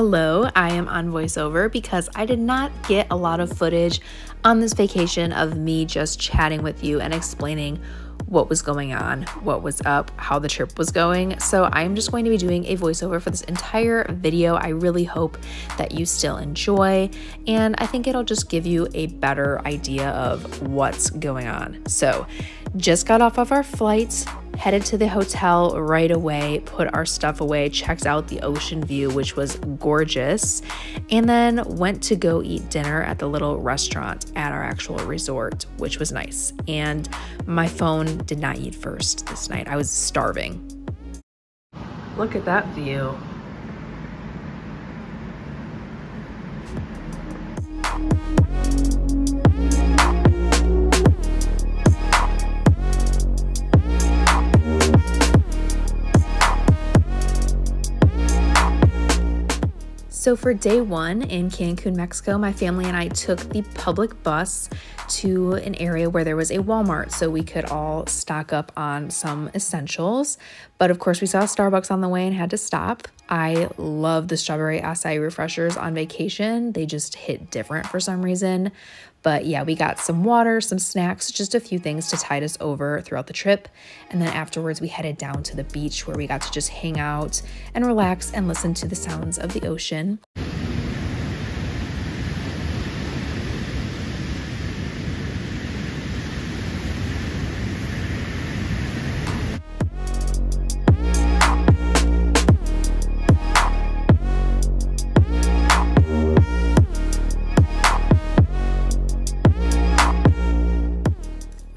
Hello, I am on voiceover because I did not get a lot of footage on this vacation of me just chatting with you and explaining what was going on, what was up, how the trip was going. So I'm just going to be doing a voiceover for this entire video. I really hope that you still enjoy, and I think it'll just give you a better idea of what's going on. So just got off of our flight, headed to the hotel right away, put our stuff away, checked out the ocean view, which was gorgeous, and then went to go eat dinner at the little restaurant at our actual resort, which was nice. And my phone did not eat first this night. I was starving. Look at that view. So for day one in Cancun, Mexico, my family and I took the public bus to an area where there was a Walmart so we could all stock up on some essentials. But of course we saw Starbucks on the way and had to stop. I love the strawberry acai refreshers on vacation. They just hit different for some reason. But yeah, we got some water, some snacks, just a few things to tide us over throughout the trip. And then afterwards we headed down to the beach where we got to just hang out and relax and listen to the sounds of the ocean.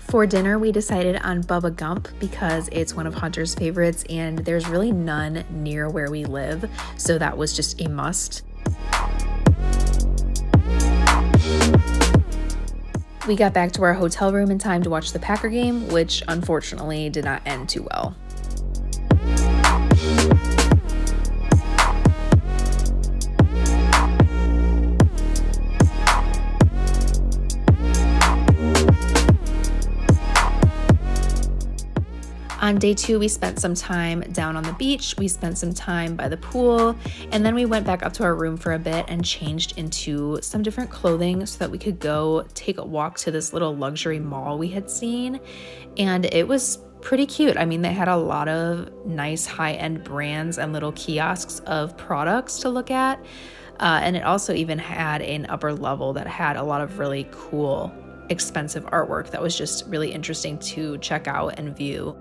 For dinner, we decided on Bubba Gump because it's one of Hunter's favorites and there's really none near where we live, so that was just a must. We got back to our hotel room in time to watch the Packer game, which unfortunately did not end too well. On day two, we spent some time down on the beach, we spent some time by the pool, and then we went back up to our room for a bit and changed into some different clothing so that we could go take a walk to this little luxury mall we had seen. And it was pretty cute. I mean, they had a lot of nice high-end brands and little kiosks of products to look at. And it also even had an upper level that had a lot of really cool, expensive artwork that was just really interesting to check out and view.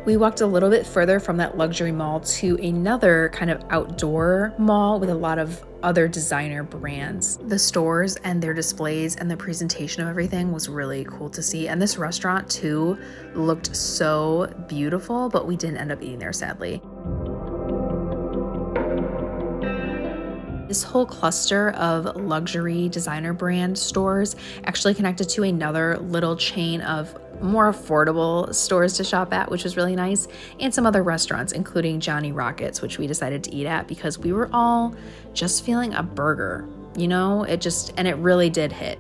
We walked a little bit further from that luxury mall to another kind of outdoor mall with a lot of other designer brands. The stores and their displays and the presentation of everything was really cool to see. And this restaurant too looked so beautiful, but we didn't end up eating there, sadly. This whole cluster of luxury designer brand stores actually connected to another little chain of more affordable stores to shop at, which was really nice, and some other restaurants, including Johnny Rockets, which we decided to eat at because we were all just feeling a burger, you know? And it really did hit.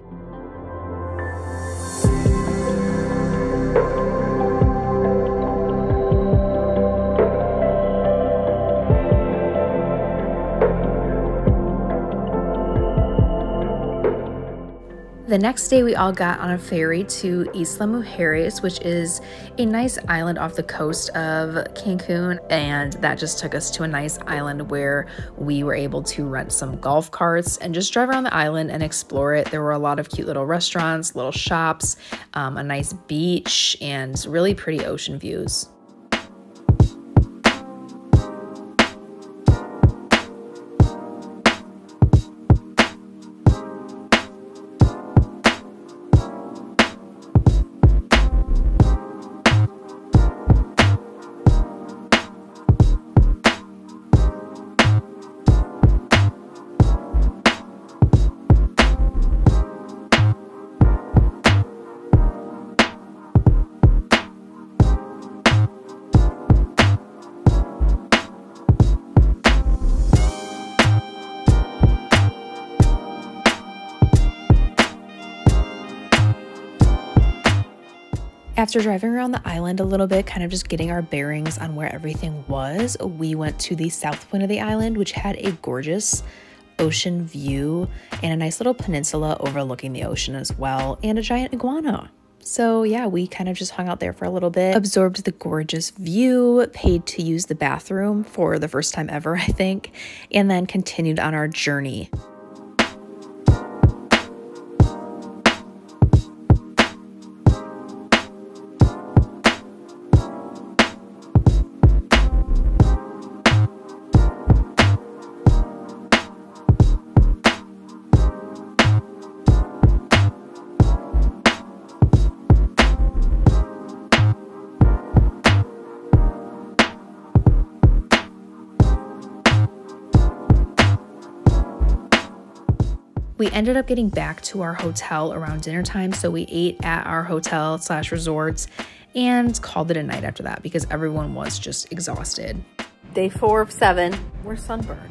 The next day, we all got on a ferry to Isla Mujeres, which is a nice island off the coast of Cancun, and that just took us to a nice island where we were able to rent some golf carts and just drive around the island and explore it. There were a lot of cute little restaurants, little shops, a nice beach, and really pretty ocean views. After driving around the island a little bit, kind of just getting our bearings on where everything was, we went to the south point of the island, which had a gorgeous ocean view and a nice little peninsula overlooking the ocean as well, and a giant iguana. So yeah, we kind of just hung out there for a little bit, absorbed the gorgeous view, paid to use the bathroom for the first time ever, I think, and then continued on our journey. We ended up getting back to our hotel around dinner time, so we ate at our hotel/resorts and called it a night after that because everyone was just exhausted. Day 4 of 7, we're sunburned.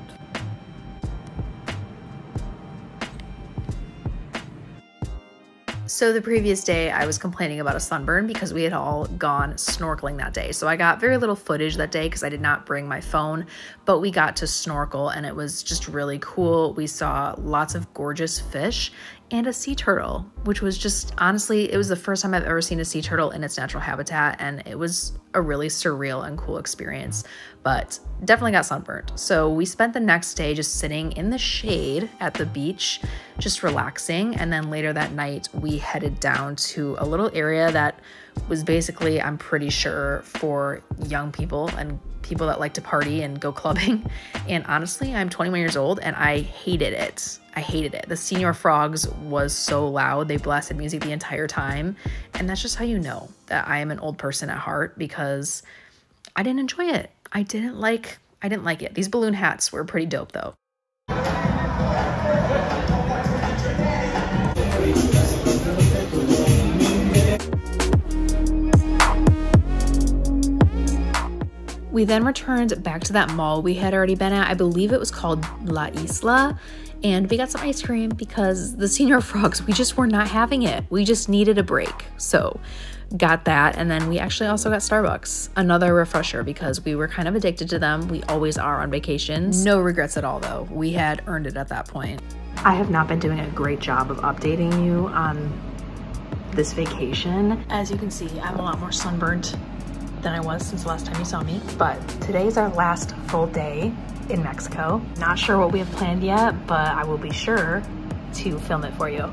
So the previous day I was complaining about a sunburn because we had all gone snorkeling that day. So I got very little footage that day because I did not bring my phone, but we got to snorkel and it was just really cool. We saw lots of gorgeous fish and a sea turtle, which was just, honestly, it was the first time I've ever seen a sea turtle in its natural habitat, and it was a really surreal and cool experience, but definitely got sunburned. So we spent the next day just sitting in the shade at the beach, just relaxing, and then later that night we headed down to a little area that was basically, I'm pretty sure, for young people and people that like to party and go clubbing. And honestly, I'm 21 years old and I hated it. I hated it. The Senior Frogs was so loud. They blasted music the entire time. And that's just how you know that I am an old person at heart, because I didn't enjoy it. I didn't like it. These balloon hats were pretty dope though. We then returned back to that mall we had already been at. I believe it was called La Isla, and we got some ice cream because the Senior Frogs, we just were not having it. We just needed a break. So got that, and then we actually also got Starbucks. Another refresher because we were kind of addicted to them. We always are on vacations. No regrets at all though. We had earned it at that point. I have not been doing a great job of updating you on this vacation. As you can see, I'm a lot more sunburned than I was since the last time you saw me. But today is our last full day in Mexico. Not sure what we have planned yet, but I will be sure to film it for you.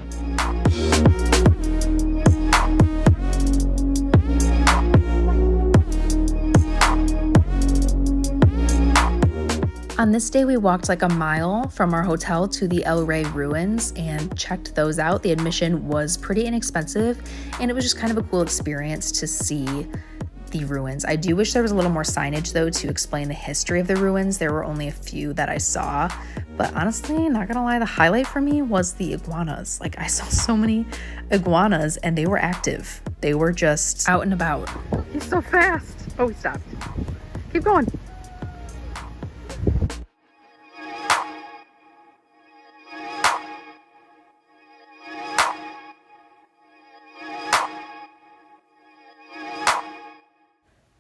On this day, we walked like a mile from our hotel to the El Rey ruins and checked those out. The admission was pretty inexpensive, and it was just kind of a cool experience to see the ruins. I do wish there was a little more signage though to explain the history of the ruins. There were only a few that I saw, but honestly, not gonna lie, the highlight for me was the iguanas. Like, I saw so many iguanas and they were active. They were just out and about. He's so fast. Oh, he stopped. Keep going.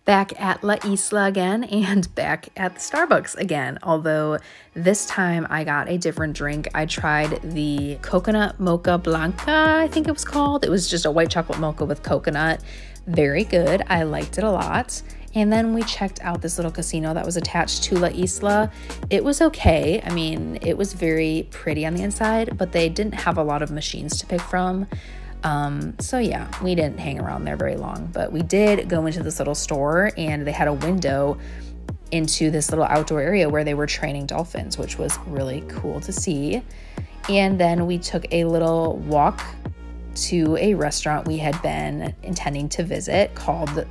Back at La Isla again, and back at the Starbucks again, although this time I got a different drink. I tried the coconut mocha blanca, I think it was called. It was just a white chocolate mocha with coconut. Very good. I liked it a lot. And then we checked out this little casino that was attached to La Isla. It was okay. I mean, it was very pretty on the inside, but they didn't have a lot of machines to pick from. So yeah, we didn't hang around there very long, but we did go into this little store and they had a window into this little outdoor area where they were training dolphins, which was really cool to see. And then we took a little walk to a restaurant we had been intending to visit called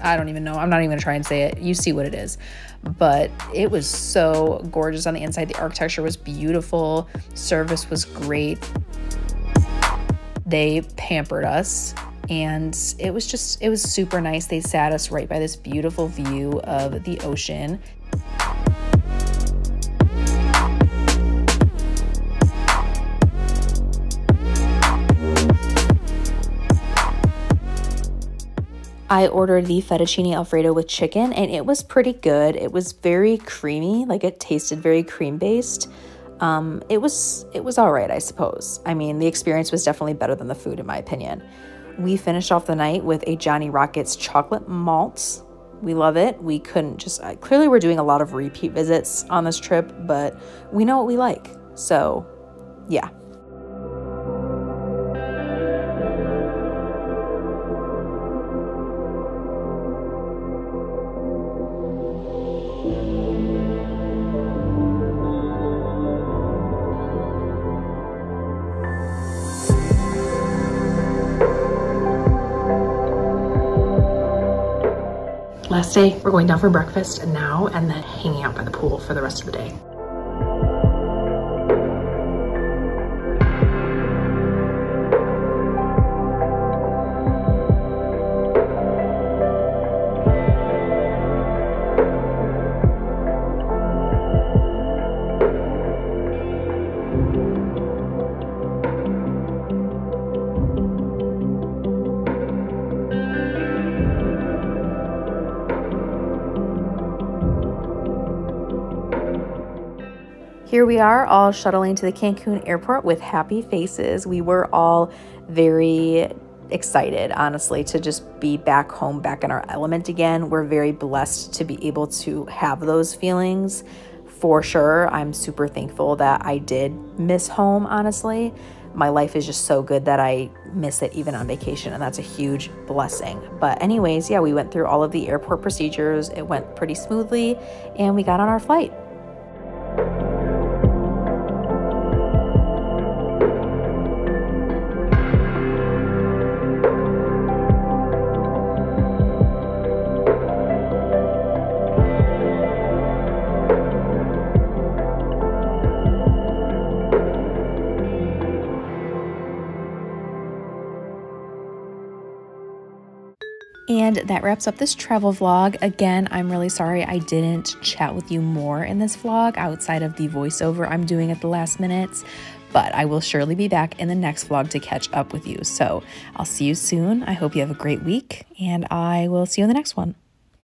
I don't even know. I'm not even gonna try and say it. You see what it is. But it was so gorgeous on the inside. The architecture was beautiful. Service was great. They pampered us, and it was super nice. They sat us right by this beautiful view of the ocean. I ordered the fettuccine alfredo with chicken, and it was pretty good. It was very creamy, like it tasted very cream-based. It was all right, I suppose. I mean, the experience was definitely better than the food, in my opinion. We finished off the night with a Johnny Rockets chocolate malt. We love it. We couldn't just, clearly we're doing a lot of repeat visits on this trip, but we know what we like. So, yeah. Last day, we're going down for breakfast now and then hanging out by the pool for the rest of the day. Here we are, all shuttling to the Cancun Airport with happy faces. We were all very excited, honestly, to just be back home, back in our element again. We're very blessed to be able to have those feelings, for sure. I'm super thankful that I did miss home, honestly. My life is just so good that I miss it even on vacation, and that's a huge blessing. But anyways, yeah, we went through all of the airport procedures. It went pretty smoothly, and we got on our flight. And that wraps up this travel vlog. Again, I'm really sorry I didn't chat with you more in this vlog outside of the voiceover I'm doing at the last minute, but I will surely be back in the next vlog to catch up with you. So I'll see you soon. I hope you have a great week, and I will see you in the next one.